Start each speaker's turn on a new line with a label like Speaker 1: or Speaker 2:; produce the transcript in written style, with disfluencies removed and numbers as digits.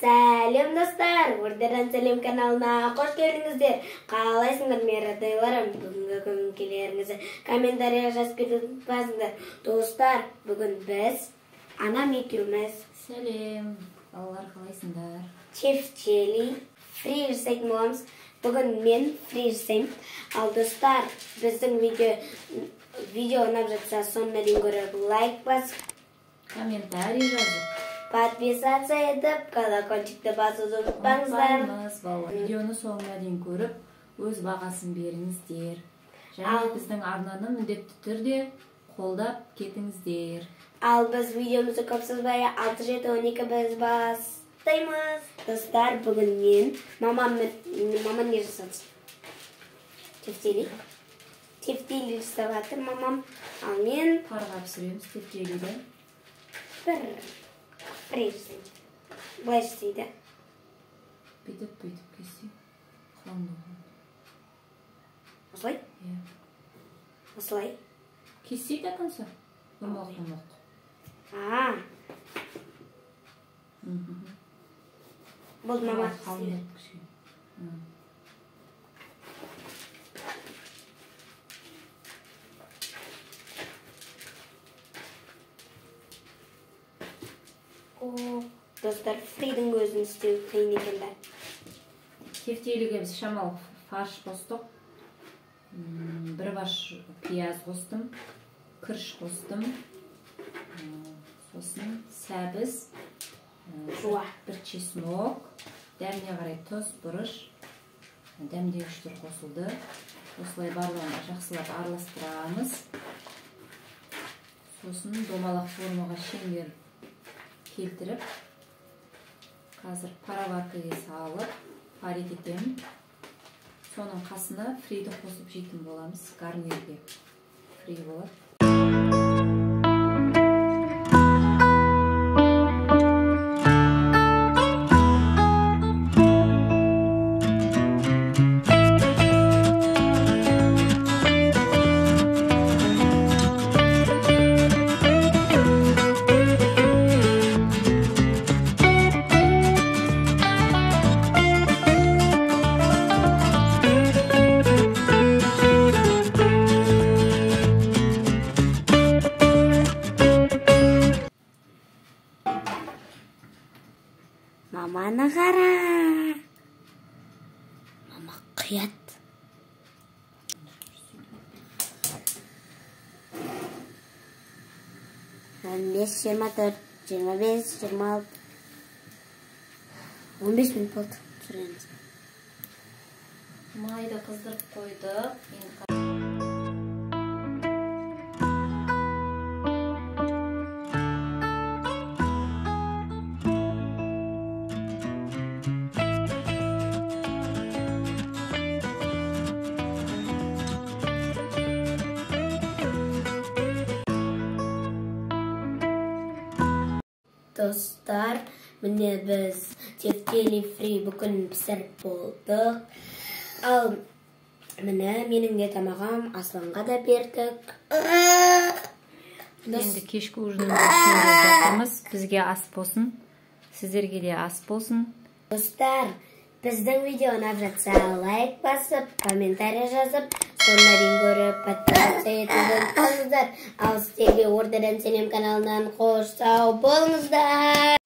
Speaker 1: Сәлем достар, Ордердан Сәлем каналына қош келдіңіздер. Қалайсыңдар мератайларым? Бүгінгі көңілдеріңізді комментария жазып кетіңіздер. Достар, бүгін біз анам екеуміз.
Speaker 2: Сәлем, балалар қалайсыңдар?
Speaker 1: Чефчели, фри жасайтын боламыз. Бүгін мен фри жасаймын. Ал достар, біздің видео ұнап жатса, соңына дейін көріп лайк басып,
Speaker 2: Комментарий жазып,
Speaker 1: подписаться етіп, колокольчикті басуды ұмытпаңыздар.
Speaker 2: Видеоны соңына дейін көріп, өз бағасын беріңіздер. Және біздің арнаны міндетті түрде қолдап кетіңіздер.
Speaker 1: Ал біз видеомызды көп созбай 6-7-12 біз бастаймыз. Достар, бүгін мен мамам не жасады? Тефтели жасап жатыр мамам. Ал мен
Speaker 2: Қарға пісіреміз тефтелиді.
Speaker 1: бір жасаймын. Былай жасайды.
Speaker 2: Бүйтіп кесе. Қанды.
Speaker 1: Осылай? Осылай?
Speaker 2: Кесе де қанса? Өмақ.
Speaker 1: Болды мама. Достар, фридің өзін істеу қиын екен да.
Speaker 2: Тефтеліге біз шамалы фарш қостық. Бір баш пияз қостым, күріш қостым, сосын сәбіз, бір чеснок, дәміне қарай тұз, бұрыш, дәмдегіштер қосылды. Осылай барлығын жақсылап араластырамыз. Сосын домалақ формаға шеңбер келтіріп, қазір пароваркаға салып, парит етемін. Соның қасына фриді қосып жейтін боламыз. Гарнирге фри болады.
Speaker 1: Маманы қара. Мама қият. Он 5-24, 25-26. 15 минут болды. Жүреміз.
Speaker 2: Майды қыздырып қойдық.
Speaker 1: Достар, міне біз тефтели фри бүкіл пісіріп болдық. Ал міне менің де тамағам Асланға да бердік.
Speaker 2: Енді кешкі ужинді жатырмыз. Бізге ас болсын, сіздерге де ас болсын.
Speaker 1: Достар, біздің видео ұнап жатса лайк басып, комментарий жазып, соңына дейін көріп подписаться етуді ұмытпаңыздар. Ал сіздерге Ордердан Сәлем каналынан қош сау болыңыздар.